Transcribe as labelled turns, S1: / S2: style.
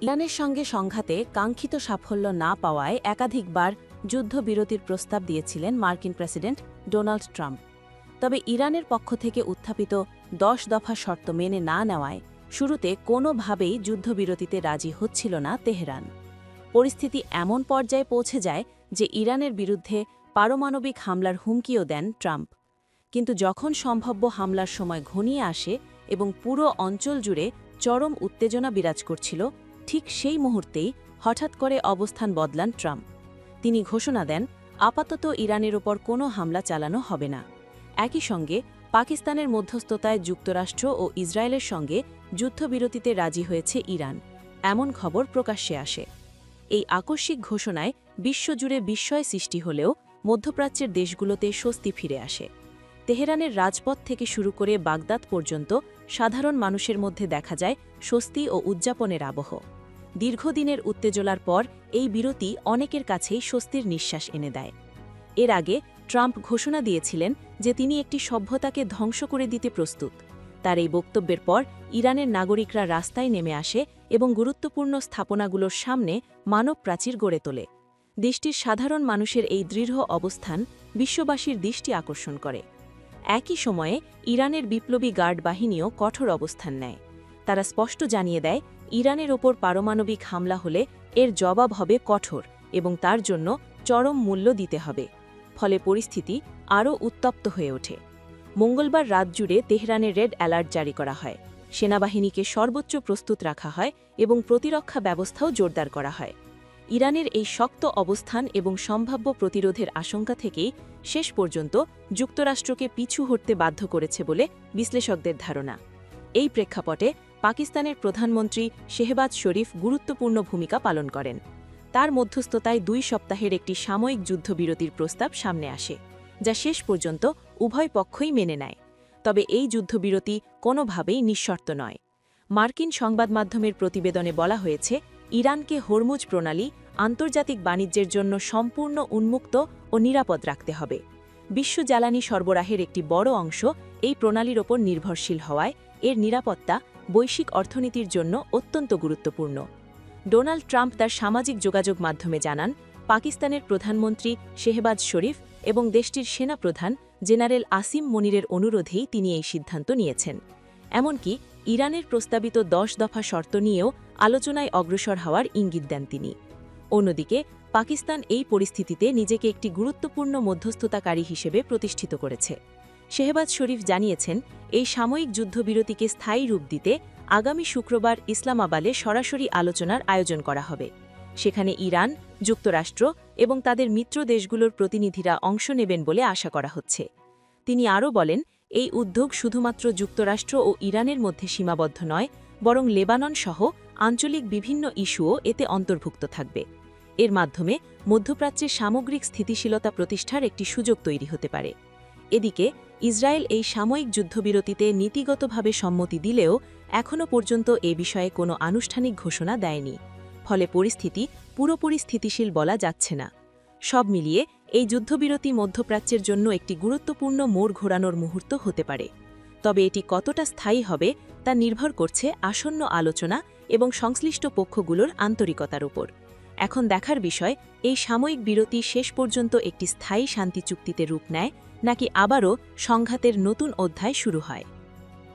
S1: ইরানের সঙ্গে সংঘাতে কাঙ্ক্ষিত সাফল্য না পাওয়ায় একাধিকবার যুদ্ধবিরতির প্রস্তাব দিয়েছিলেন মার্কিন প্রেসিডেন্ট ডোনাল্ড ট্রাম্প। তবে ইরানের পক্ষ থেকে উত্থাপিত ১০ দফা শর্ত মেনে না নেওয়ায় শুরুতে কোনোভাবেই যুদ্ধবিরতিতে রাজি হচ্ছিল না তেহরান। পরিস্থিতি এমন পর্যায়ে পৌঁছে যায় যে ইরানের বিরুদ্ধে পারমাণবিক হামলার হুমকিও দেন ট্রাম্প। কিন্তু যখন সম্ভাব্য হামলার সময় ঘনিয়ে আসে এবং পুরো অঞ্চল জুড়ে চরম উত্তেজনা বিরাজ করছিল, ঠিক সেই মুহূর্তেই হঠাৎ করে অবস্থান বদলান ট্রাম্প। তিনি ঘোষণা দেন, আপাতত ইরানের ওপর কোনো হামলা চালানো হবে না। একই সঙ্গে পাকিস্তানের মধ্যস্থতায় যুক্তরাষ্ট্র ও ইসরায়েলের সঙ্গে যুদ্ধবিরতিতে রাজি হয়েছে ইরান, এমন খবর প্রকাশ্যে আসে। এই আকস্মিক ঘোষণায় বিশ্বজুড়ে বিস্ময় সৃষ্টি হলেও মধ্যপ্রাচ্যের দেশগুলোতে স্বস্তি ফিরে আসে। তেহরানের রাজপথ থেকে শুরু করে বাগদাদ পর্যন্ত সাধারণ মানুষের মধ্যে দেখা যায় স্বস্তি ও উদযাপনের আবহ। দীর্ঘদিনের উত্তেজনার পর এই বিরতি অনেকের কাছেই স্বস্তির নিঃশ্বাস এনে দেয়। এর আগে ট্রাম্প ঘোষণা দিয়েছিলেন যে তিনি একটি সভ্যতাকে ধ্বংস করে দিতে প্রস্তুত। তার এই বক্তব্যের পর ইরানের নাগরিকরা রাস্তায় নেমে আসে এবং গুরুত্বপূর্ণ স্থাপনাগুলোর সামনে মানব প্রাচীর গড়ে তোলে। দেশটির সাধারণ মানুষের এই দৃঢ় অবস্থান বিশ্ববাসীর দৃষ্টি আকর্ষণ করে। একই সময়ে ইরানের বিপ্লবী গার্ড বাহিনীও কঠোর অবস্থান নেয়। তারা স্পষ্ট জানিয়ে দেয়, ইরানের ওপর পারমাণবিক হামলা হলে এর জবাব হবে কঠোর এবং তার জন্য চরম মূল্য দিতে হবে। ফলে পরিস্থিতি আরও উত্তপ্ত হয়ে ওঠে। মঙ্গলবার রাত জুড়ে তেহরানে রেড অ্যালার্ট জারি করা হয়। সেনাবাহিনীকে সর্বোচ্চ প্রস্তুত রাখা হয় এবং প্রতিরক্ষা ব্যবস্থাও জোরদার করা হয়। ইরানের এই শক্ত অবস্থান এবং সম্ভাব্য প্রতিরোধের আশঙ্কা থেকেই শেষ পর্যন্ত যুক্তরাষ্ট্রকে পিছু হটতে বাধ্য করেছে বলে বিশ্লেষকদের ধারণা। এই প্রেক্ষাপটে পাকিস্তানের প্রধানমন্ত্রী শেহবাজ শরীফ গুরুত্বপূর্ণ ভূমিকা পালন করেন। তার মধ্যস্থতায় ২ সপ্তাহের একটি সাময়িক যুদ্ধবিরতির প্রস্তাব সামনে আসে, যা শেষ পর্যন্ত উভয় পক্ষই মেনে নেয়। তবে এই যুদ্ধবিরতি কোনোভাবেই নিঃশর্ত নয়। মার্কিন সংবাদ মাধ্যমের প্রতিবেদনে বলা হয়েছে, ইরানকে হরমুজ প্রণালী আন্তর্জাতিক বাণিজ্যের জন্য সম্পূর্ণ উন্মুক্ত ও নিরাপদ রাখতে হবে। বিশ্ব জ্বালানি সরবরাহের একটি বড় অংশ এই প্রণালীর ওপর নির্ভরশীল হওয়ায় এর নিরাপত্তা বৈশ্বিক অর্থনীতির জন্য অত্যন্ত গুরুত্বপূর্ণ। ডোনাল্ড ট্রাম্প তার সামাজিক যোগাযোগ মাধ্যমে জানান, পাকিস্তানের প্রধানমন্ত্রী শেহবাজ শরীফ এবং দেশটির সেনাপ্রধান জেনারেল আসিম মনিরের অনুরোধেই তিনি এই সিদ্ধান্ত নিয়েছেন। এমনকি ইরানের প্রস্তাবিত ১০ দফা শর্ত নিয়েও আলোচনায় অগ্রসর হওয়ার ইঙ্গিত দেন তিনি। অন্যদিকে পাকিস্তান এই পরিস্থিতিতে নিজেকে একটি গুরুত্বপূর্ণ মধ্যস্থতাকারী হিসেবে প্রতিষ্ঠিত করেছে। শেহবাজ শরীফ জানিয়েছেন, এই সাময়িক যুদ্ধবিরতিকে স্থায়ী রূপ দিতে আগামী শুক্রবার ইসলামাবাদে সরাসরি আলোচনার আয়োজন করা হবে। সেখানে ইরান, যুক্তরাষ্ট্র এবং তাদের মিত্র দেশগুলোর প্রতিনিধিরা অংশ নেবেন বলে আশা করা হচ্ছে। তিনি আরও বলেন, এই উদ্যোগ শুধুমাত্র যুক্তরাষ্ট্র ও ইরানের মধ্যে সীমাবদ্ধ নয়, বরং লেবানন সহ আঞ্চলিক বিভিন্ন ইস্যুও এতে অন্তর্ভুক্ত থাকবে। এর মাধ্যমে মধ্যপ্রাচ্যের সামগ্রিক স্থিতিশীলতা প্রতিষ্ঠার একটি সুযোগ তৈরি হতে পারে। এদিকে ইসরায়েল এই সাময়িক যুদ্ধবিরতিতে নীতিগতভাবে সম্মতি দিলেও এখনও পর্যন্ত এ বিষয়ে কোনো আনুষ্ঠানিক ঘোষণা দেয়নি। ফলে পরিস্থিতি পুরোপুরি স্থিতিশীল বলা যাচ্ছে না। সব মিলিয়ে এই যুদ্ধবিরতি মধ্যপ্রাচ্যের জন্য একটি গুরুত্বপূর্ণ মোড় ঘোরানোর মুহূর্ত হতে পারে। তবে এটি কতটা স্থায়ী হবে তা নির্ভর করছে আসন্ন আলোচনা এবং সংশ্লিষ্ট পক্ষগুলোর আন্তরিকতার উপর। এখন দেখার বিষয়, এই সাময়িক বিরতি শেষ পর্যন্ত একটি স্থায়ী শান্তি চুক্তিতে রূপ নেয় নাকি আবারও সংঘাতের নতুন অধ্যায় শুরু হয়।